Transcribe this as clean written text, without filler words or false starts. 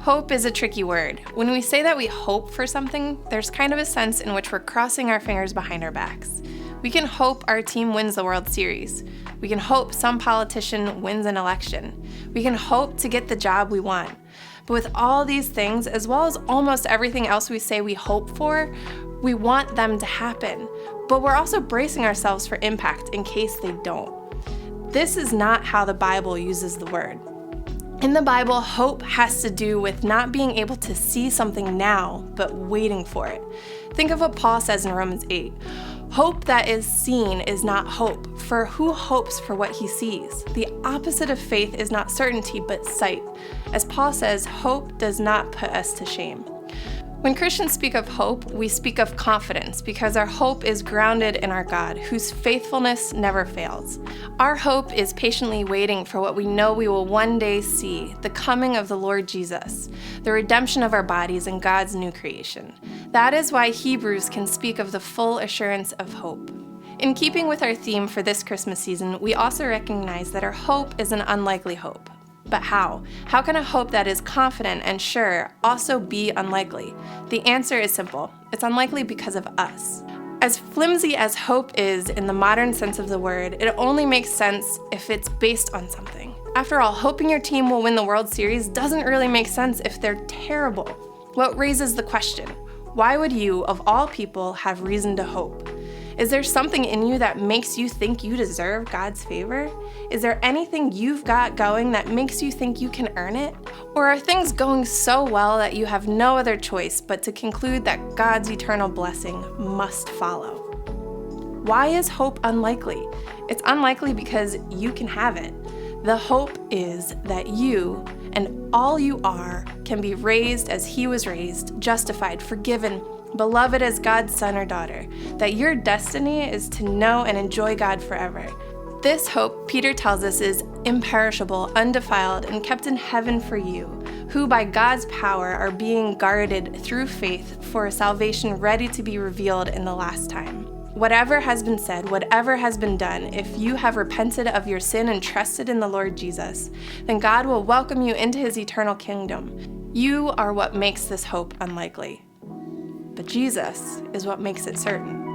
Hope is a tricky word. When we say that we hope for something, there's kind of a sense in which we're crossing our fingers behind our backs. We can hope our team wins the World Series. We can hope some politician wins an election. We can hope to get the job we want. But with all these things, as well as almost everything else we say we hope for, we want them to happen. But we're also bracing ourselves for impact in case they don't. This is not how the Bible uses the word. In the Bible, hope has to do with not being able to see something now, but waiting for it. Think of what Paul says in Romans 8. Hope that is seen is not hope, for who hopes for what he sees? The opposite of faith is not certainty, but sight. As Paul says, hope does not put us to shame. When Christians speak of hope, we speak of confidence because our hope is grounded in our God, whose faithfulness never fails. Our hope is patiently waiting for what we know we will one day see, the coming of the Lord Jesus, the redemption of our bodies and God's new creation. That is why Hebrews can speak of the full assurance of hope. In keeping with our theme for this Christmas season, we also recognize that our hope is an unlikely hope. But how? How can a hope that is confident and sure also be unlikely? The answer is simple. It's unlikely because of us. As flimsy as hope is in the modern sense of the word, it only makes sense if it's based on something. After all, hoping your team will win the World Series doesn't really make sense if they're terrible. What raises the question? Why would you, of all people, have reason to hope? Is there something in you that makes you think you deserve God's favor? Is there anything you've got going that makes you think you can earn it? Or are things going so well that you have no other choice but to conclude that God's eternal blessing must follow? Why is hope unlikely? It's unlikely because you can have it. The hope is that you and all you are can be raised as He was raised, justified, forgiven, beloved as God's son or daughter, that your destiny is to know and enjoy God forever. This hope, Peter tells us, is imperishable, undefiled, and kept in heaven for you, who by God's power are being guarded through faith for a salvation ready to be revealed in the last time. Whatever has been said, whatever has been done, if you have repented of your sin and trusted in the Lord Jesus, then God will welcome you into His eternal kingdom. You are what makes this hope unlikely. But Jesus is what makes it certain.